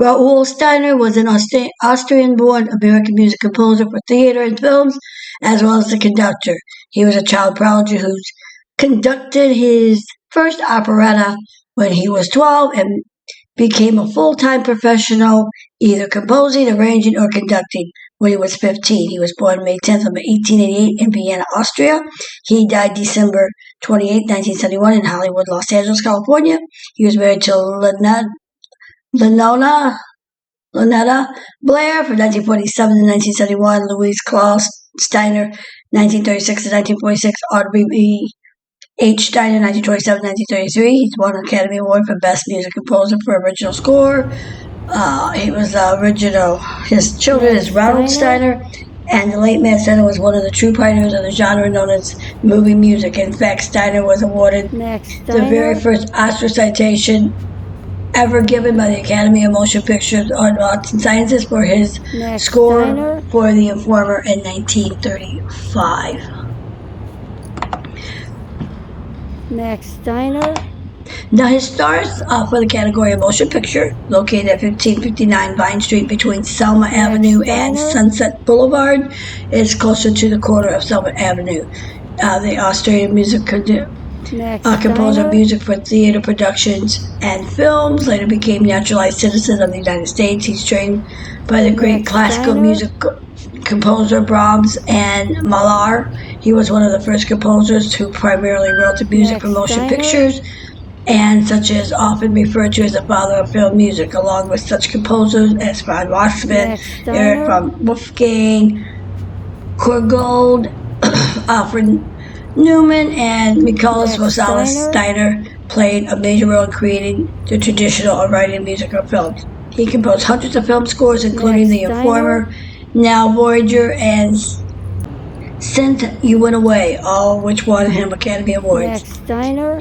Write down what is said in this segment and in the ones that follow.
Raoul Steiner was an Austrian-born American music composer for theater and films, as well as a conductor. He was a child prodigy who conducted his first operetta when he was 12 and became a full-time professional, either composing, arranging, or conducting when he was 15. He was born May 10th of 1888 in Vienna, Austria. He died December 28, 1971 in Hollywood, Los Angeles, California. He was married to Lenona Blair from 1947 to 1971, Louise Claus Steiner, 1936 to 1946, Audrey B. H. Steiner, 1927-1933. He's won an Academy Award for Best Music Composer for Original Score. He was original. His children is Ronald Steiner, and the late man Steiner was one of the true pioneers of the genre known as movie music. In fact, Steiner was awarded the very first Oscar citation ever given by the Academy of Motion Pictures on Arts and Sciences for his score for The Informer in 1935. Steiner. Now, his stars for the category of motion picture, located at 1559 Vine Street between Selma Avenue and Sunset Boulevard, is closer to the corner of Selma Avenue. The Australian music composer of music for theater productions and films, later became naturalized citizen of the United States. He's trained by the great classical music composer Brahms and Mahler. He was one of the first composers who primarily wrote the music for motion pictures, and such is often referred to as the father of film music, along with such composers as Franz Wasserman, Erich von Wolfgang, Korgold, Alfred Newman, and Michaelis Rosales Steiner played a major role in creating the traditional of writing music for films. He composed hundreds of film scores, including The Informer, Now Voyager, and Since You Went Away, all which won him Academy Awards.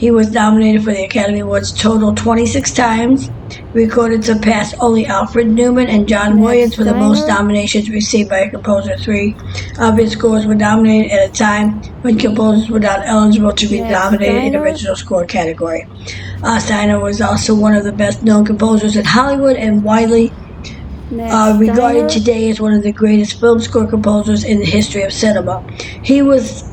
He was nominated for the Academy Awards total 26 times. Recorded surpassed only Alfred Newman and John Williams for the most nominations received by a composer. 3 of his scores were nominated at a time when composers were not eligible to be nominated in the original score category. Steiner was also one of the best-known composers in Hollywood and widely regarded today as one of the greatest film score composers in the history of cinema. He was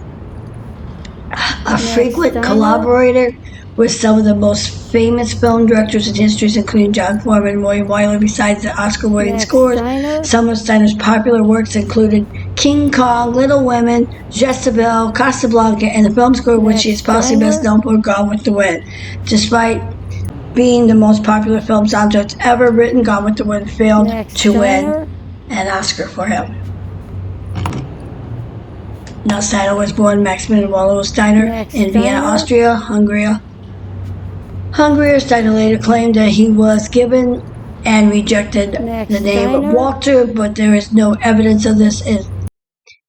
a frequent collaborator with some of the most famous film directors in history, including John Foreman and William Wyler. Besides the Oscar-winning scores, some of Steiner's popular works included King Kong, Little Women, Jezebel, Casablanca, and the film score, which he is possibly best known for, Gone with the Wind. Despite being the most popular film soundtracks ever written, Gone with the Wind failed to win an Oscar for him. Now, Steiner was born Maximilian Wallo Steiner in Vienna, Austria, Hungary. Steiner later claimed that he was given and rejected the name Walter, but there is no evidence of this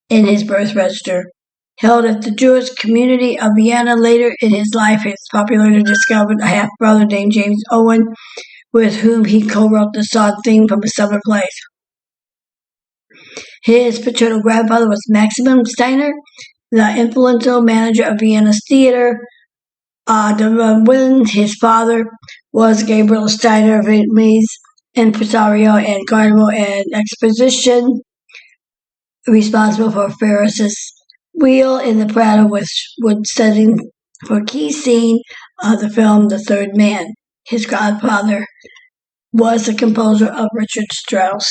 in his birth register. Held at the Jewish community of Vienna. Later in his life, his popularity discovered a half-brother named James Owen, with whom he co-wrote the song theme from A Summer Place. His paternal grandfather was Maximilian Steiner, the influential manager of Vienna's theater. His father was Gabriel Steiner, Vietnamese impresario and carnival and exposition, responsible for Ferris's Wheel in the Prado, which was setting for key scene of the film The Third Man. His godfather was the composer of Richard Strauss.